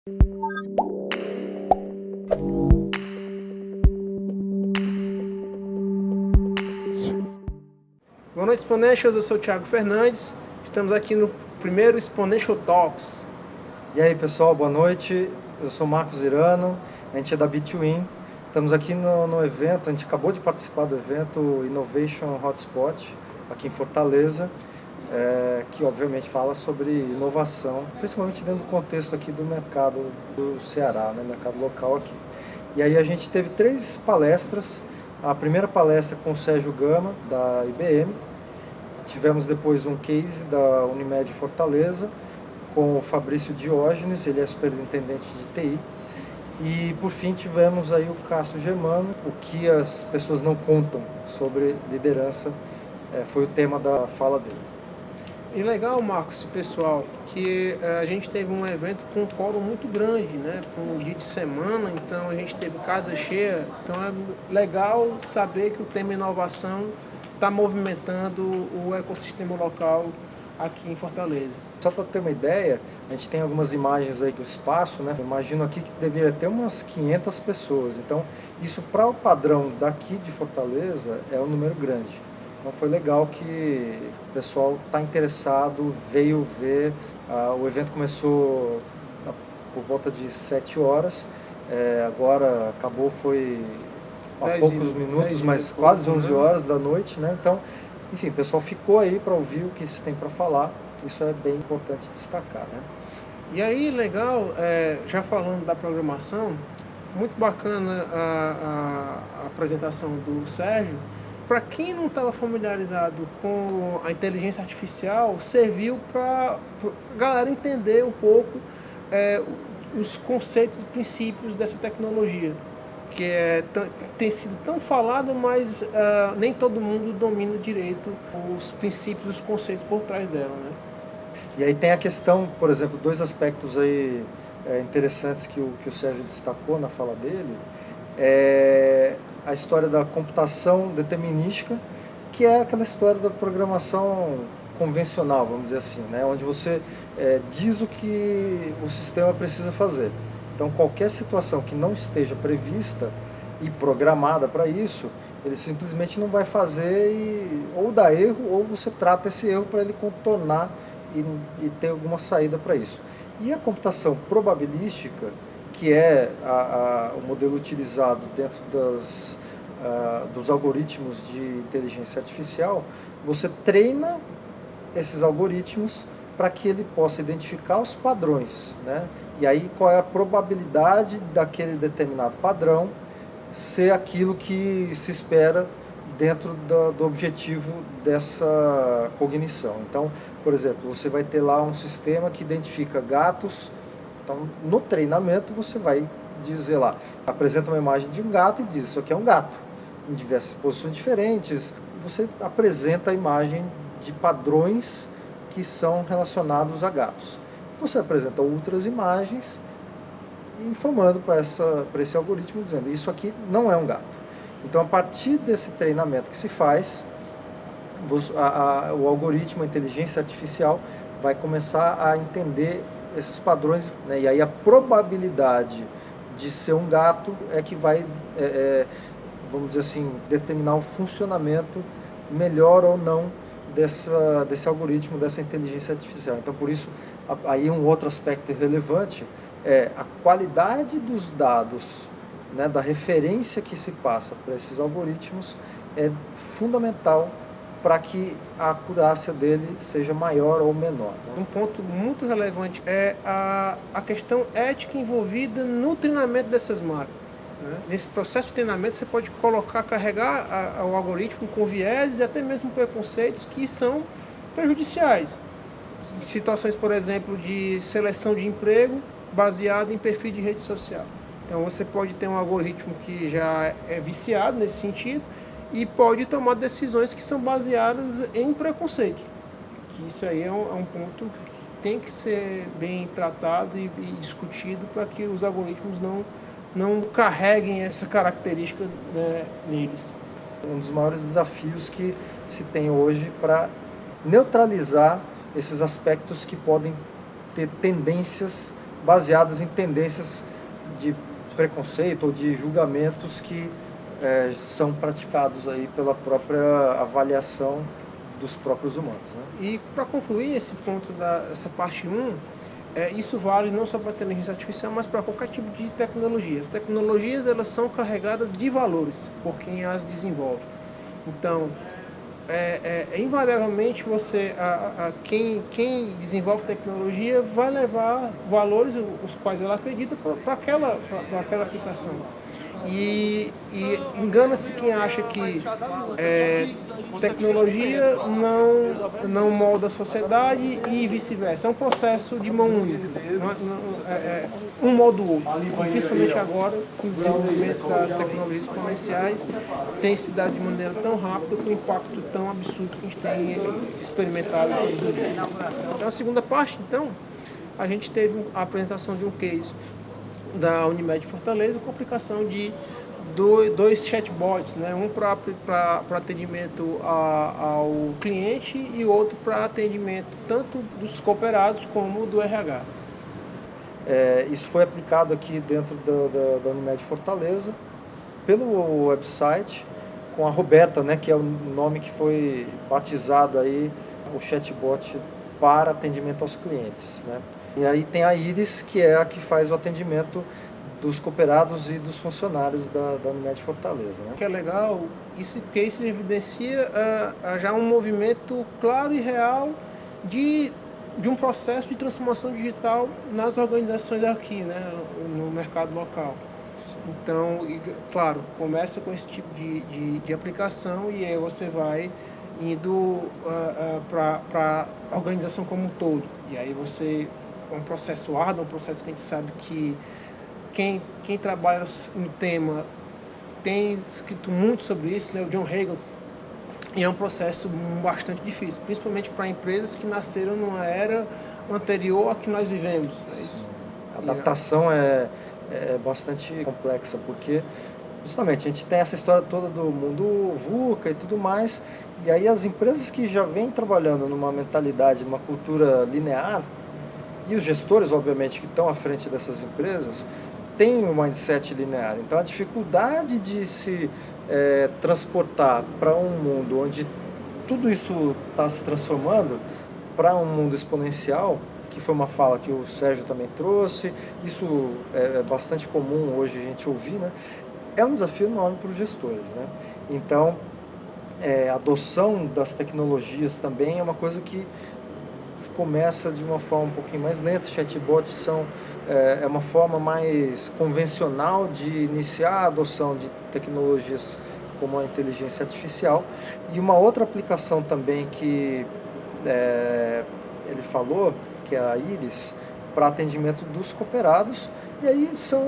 Boa noite, Exponentials. Eu sou o Thiago Fernandes. Estamos aqui no primeiro Exponential Talks. E aí, pessoal, boa noite. Eu sou Marcos Irano, a gente é da Bitwin. Estamos aqui no evento, a gente acabou de participar do evento Innovation Hotspot, aqui em Fortaleza, que obviamente fala sobre inovação, principalmente dentro do contexto aqui do mercado do Ceará, né, mercado local aqui. E aí a gente teve 3 palestras. A primeira palestra com o Sérgio Gama, da IBM. Tivemos depois um case da Unimed Fortaleza, com o Fabrício Diógenes, ele é superintendente de TI. E por fim tivemos aí o Cássio Germano, o que as pessoas não contam sobre liderança, foi o tema da fala dele. E legal, Marcos, pessoal, que a gente teve um evento com um quórum muito grande, né? Com um dia de semana, então a gente teve casa cheia. Então é legal saber que o tema inovação está movimentando o ecossistema local aqui em Fortaleza. Só para ter uma ideia, a gente tem algumas imagens aí do espaço, né? Eu imagino aqui que deveria ter umas 500 pessoas. Então, isso para o padrão daqui de Fortaleza é um número grande. Então foi legal que o pessoal está interessado, veio ver. O evento começou por volta de 7 horas, agora acabou, foi há poucos minutos, mas quase 11 horas da noite, né? Então, enfim, o pessoal ficou aí para ouvir o que se tem para falar. Isso é bem importante destacar, né? E aí, legal, já falando da programação, muito bacana a apresentação do Sérgio. Para quem não estava familiarizado com a inteligência artificial, serviu para a galera entender um pouco os conceitos e princípios dessa tecnologia, que tem sido tão falada, mas nem todo mundo domina direito os princípios, os conceitos por trás dela, né? E aí tem a questão, por exemplo, 2 aspectos aí interessantes que o Sérgio destacou na fala dele. A história da computação determinística, que é aquela história da programação convencional, vamos dizer assim, né? Onde você diz o que o sistema precisa fazer. Então, qualquer situação que não esteja prevista e programada para isso, ele simplesmente não vai fazer ou dá erro, ou você trata esse erro para ele contornar e ter alguma saída para isso. E a computação probabilística, que é o modelo utilizado dentro dos algoritmos de inteligência artificial, você treina esses algoritmos para que ele possa identificar os padrões, né? E aí qual é a probabilidade daquele determinado padrão ser aquilo que se espera dentro do objetivo dessa cognição. Então, por exemplo, você vai ter lá um sistema que identifica gatos. Então, no treinamento, você vai dizer lá, apresenta uma imagem de um gato e diz, isso aqui é um gato, em diversas posições diferentes. Você apresenta a imagem de padrões que são relacionados a gatos. Você apresenta outras imagens informando para esse algoritmo, dizendo, isso aqui não é um gato. Então, a partir desse treinamento que se faz, o algoritmo, a inteligência artificial, vai começar a entender esses padrões, né? E aí a probabilidade de ser um gato é que vai, vamos dizer assim, determinar o funcionamento melhor ou não desse algoritmo, dessa inteligência artificial. Então, por isso, aí um outro aspecto relevante é a qualidade dos dados, né, da referência que se passa para esses algoritmos é fundamental para que a acurácia dele seja maior ou menor, né? Um ponto muito relevante é a questão ética envolvida no treinamento dessas máquinas, né? Nesse processo de treinamento você pode carregar o algoritmo com viéses e até mesmo preconceitos que são prejudiciais. Situações, por exemplo, de seleção de emprego baseado em perfil de rede social. Então você pode ter um algoritmo que já é viciado nesse sentido e pode tomar decisões que são baseadas em preconceito. Que isso aí é um ponto que tem que ser bem tratado e discutido para que os algoritmos não carreguem essa característica, né, neles. Um dos maiores desafios que se tem hoje para neutralizar esses aspectos que podem ter tendências baseadas em tendências de preconceito ou de julgamentos que são praticados aí pela própria avaliação dos próprios humanos, né? E para concluir esse ponto dessa parte 1, isso vale não só para a inteligência artificial, mas para qualquer tipo de tecnologia. As tecnologias, elas são carregadas de valores por quem as desenvolve. Então, invariavelmente quem desenvolve tecnologia vai levar valores os quais ela acredita para aquela aplicação. E engana-se quem acha que tecnologia não molda a sociedade e vice-versa. É um processo de mão única. Um molda o outro. E principalmente agora, com o desenvolvimento das tecnologias exponenciais, tem se dado de maneira tão rápida, com um impacto tão absurdo que a gente tem experimentado todos os dias. Então, a segunda parte, então, a gente teve a apresentação de um case da Unimed Fortaleza com aplicação de dois chatbots, né? Um para atendimento ao cliente e outro para atendimento tanto dos cooperados como do RH. Isso foi aplicado aqui dentro da Unimed Fortaleza pelo website com a Roberta, né, que é o nome que foi batizado aí o chatbot para atendimento aos clientes, né? E aí tem a Iris, que é a que faz o atendimento dos cooperados e dos funcionários da Unimed Fortaleza, né? O que é legal, isso evidencia já um movimento claro e real de um processo de transformação digital nas organizações aqui, né, no mercado local. Então, claro, começa com esse tipo de aplicação e aí você vai indo para a organização como um todo. E aí é um processo árduo, um processo que a gente sabe que quem trabalha no tema tem escrito muito sobre isso, né? O John Hagel, e é um processo bastante difícil, principalmente para empresas que nasceram numa era anterior à que nós vivemos. A adaptação é bastante complexa, porque justamente a gente tem essa história toda do mundo VUCA e tudo mais, e aí as empresas que já vêm trabalhando numa mentalidade, numa cultura linear, e os gestores, obviamente, que estão à frente dessas empresas, têm um mindset linear. Então a dificuldade de se transportar para um mundo onde tudo isso está se transformando para um mundo exponencial, que foi uma fala que o Sérgio também trouxe, isso é bastante comum hoje a gente ouvir, né? É um desafio enorme para os gestores, né? Então, a adoção das tecnologias também é uma coisa que começa de uma forma um pouquinho mais lenta. Chatbots é uma forma mais convencional de iniciar a adoção de tecnologias como a inteligência artificial. E uma outra aplicação também que ele falou, que é a Iris, para atendimento dos cooperados. E aí são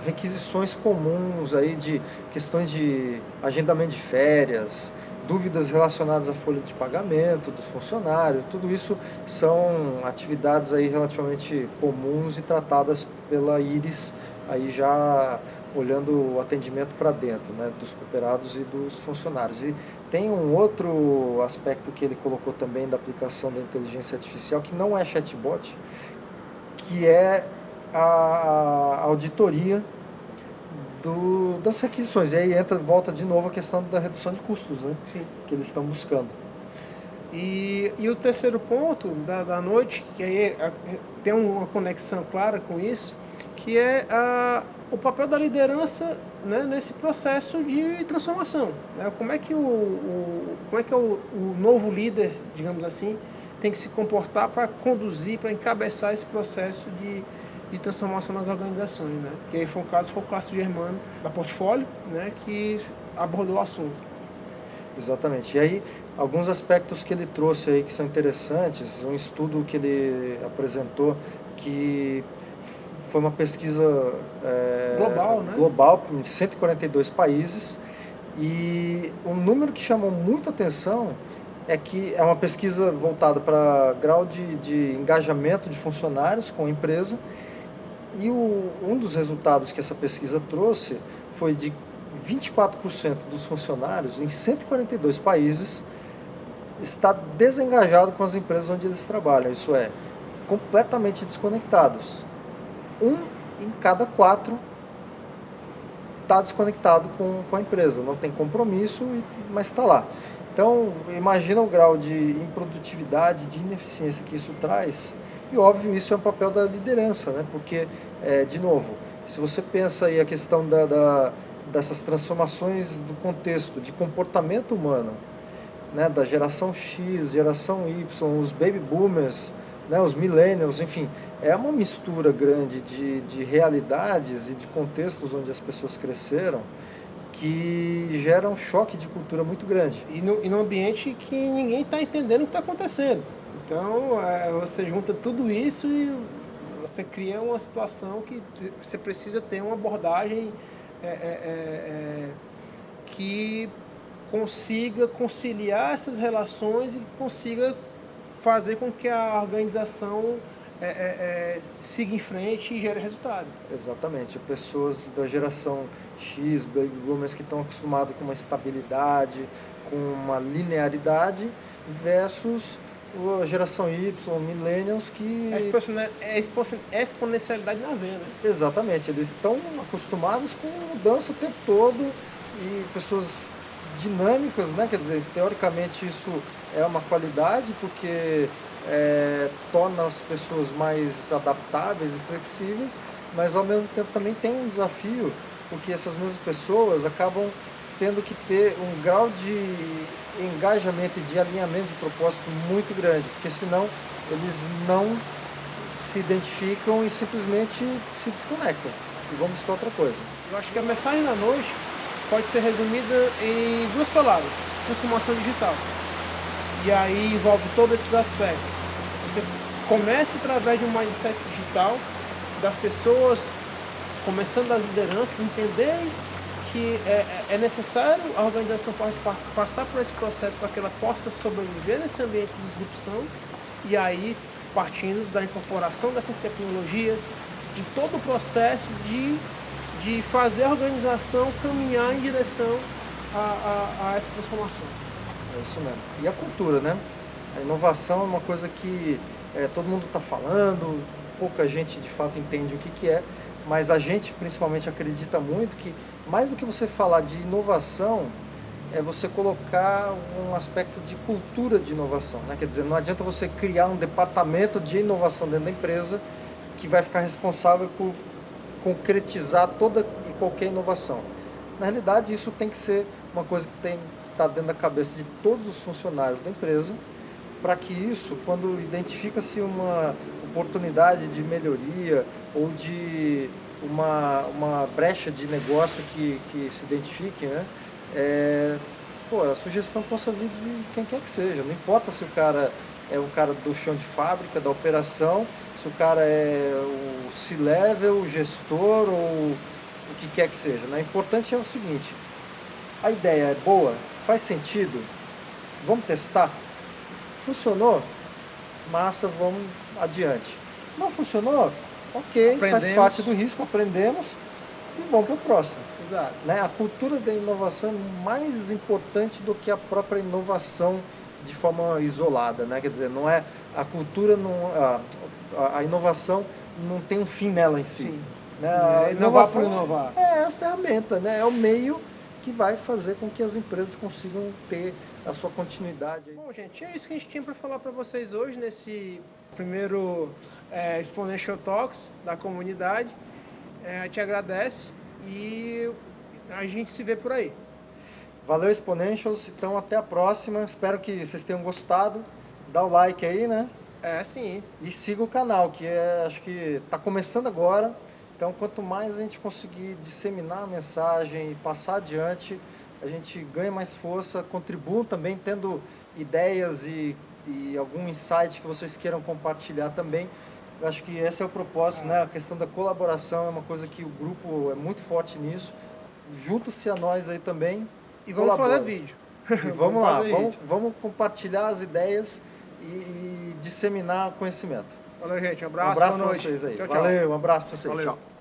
requisições comuns aí de questões de agendamento de férias, dúvidas relacionadas à folha de pagamento dos funcionários. Tudo isso são atividades aí relativamente comuns e tratadas pela Iris, aí já olhando o atendimento para dentro, né, dos cooperados e dos funcionários. E tem um outro aspecto que ele colocou também da aplicação da inteligência artificial, que não é chatbot, que é a auditoria das requisições. E aí volta de novo a questão da redução de custos, né? Sim. Que eles estão buscando. E o terceiro ponto da noite, que aí tem uma conexão clara com isso, que é o papel da liderança, né, nesse processo de transformação, né? Como é que o novo líder, digamos assim, tem que se comportar para conduzir, para encabeçar esse processo de transformação nas organizações, né? Que aí foi o caso Germano da Portfólio, né, que abordou o assunto. Exatamente. E aí, alguns aspectos que ele trouxe aí que são interessantes, um estudo que ele apresentou que foi uma pesquisa global em 142 países, e um número que chamou muita atenção é que é uma pesquisa voltada para grau de engajamento de funcionários com a empresa, e um dos resultados que essa pesquisa trouxe foi de 24% dos funcionários em 142 países está desengajado com as empresas onde eles trabalham, isso é, completamente desconectados. um em cada 4 está desconectado com a empresa, não tem compromisso, mas está lá. Então, imagina o grau de improdutividade, de ineficiência que isso traz. E, óbvio, isso é um papel da liderança, né? Porque, de novo, se você pensa aí a questão dessas transformações do contexto, de comportamento humano, né? Da geração X, geração Y, os baby boomers, né? Os millennials, enfim, é uma mistura grande de realidades e de contextos onde as pessoas cresceram, que gera um choque de cultura muito grande. E num ambiente que ninguém está entendendo o que está acontecendo. Então, você junta tudo isso e você cria uma situação que você precisa ter uma abordagem que consiga conciliar essas relações e consiga fazer com que a organização siga em frente e gere resultado. Exatamente. Pessoas da geração X, baby boomers, que estão acostumados com uma estabilidade, com uma linearidade, versus a geração Y, millennials, que... Exponencialidade na venda. Exatamente. Eles estão acostumados com mudança o tempo todo e pessoas dinâmicas, né? Quer dizer, teoricamente isso é uma qualidade, porque torna as pessoas mais adaptáveis e flexíveis, mas ao mesmo tempo também tem um desafio, porque essas mesmas pessoas acabam tendo que ter um grau de engajamento e de alinhamento de propósito muito grande, porque senão eles não se identificam e simplesmente se desconectam e vão buscar outra coisa. Eu acho que a mensagem da noite pode ser resumida em 2 palavras: transformação digital. E aí envolve todos esses aspectos. Você começa através de um mindset digital, das pessoas, começando das lideranças, entenderem que é necessário a organização passar por esse processo para que ela possa sobreviver nesse ambiente de disrupção, e aí partindo da incorporação dessas tecnologias, de todo o processo de fazer a organização caminhar em direção a essa transformação. É isso mesmo. E a cultura, né? A inovação é uma coisa que todo mundo está falando, pouca gente de fato entende o que é, mas a gente principalmente acredita muito que mais do que você falar de inovação, é você colocar um aspecto de cultura de inovação, né? Quer dizer, não adianta você criar um departamento de inovação dentro da empresa que vai ficar responsável por concretizar toda e qualquer inovação. Na realidade, isso tem que ser uma coisa que tem que estar dentro da cabeça de todos os funcionários da empresa, para que isso, quando identifica-se uma oportunidade de melhoria ou de uma brecha de negócio que se identifique, né? A sugestão possa vir de quem quer que seja. Não importa se o cara é um cara do chão de fábrica, da operação, se o cara é o C-level, o gestor ou o que quer que seja, né? O importante é o seguinte: a ideia é boa, faz sentido, vamos testar. Funcionou? Massa, vamos adiante. Não funcionou? Ok, faz parte do risco, aprendemos e vamos para o próximo. Exato. Né? A cultura da inovação é mais importante do que a própria inovação de forma isolada, né? Quer dizer, não é a cultura, a inovação não tem um fim nela em si. Sim. Né? Inovar por inovar. É a ferramenta, né? É o meio que vai fazer com que as empresas consigam ter a sua continuidade. Bom, gente, é isso que a gente tinha para falar para vocês hoje nesse primeiro Exponential Talks da comunidade. A gente agradece e a gente se vê por aí. Valeu, Exponentials. Então, até a próxima. Espero que vocês tenham gostado. Dá o like aí, né? Sim. E siga o canal, que acho que está começando agora. Então, quanto mais a gente conseguir disseminar a mensagem e passar adiante, a gente ganha mais força. Contribuam também tendo ideias e algum insight que vocês queiram compartilhar também. Eu acho que esse é o propósito, né? A questão da colaboração é uma coisa que o grupo é muito forte nisso. Junta-se a nós aí também. E vamos fazer vídeo. E vamos lá, vamos compartilhar as ideias e disseminar conhecimento. Valeu, gente. Um abraço para vocês aí. Tchau, tchau. Valeu, um abraço para vocês. Valeu. Tchau.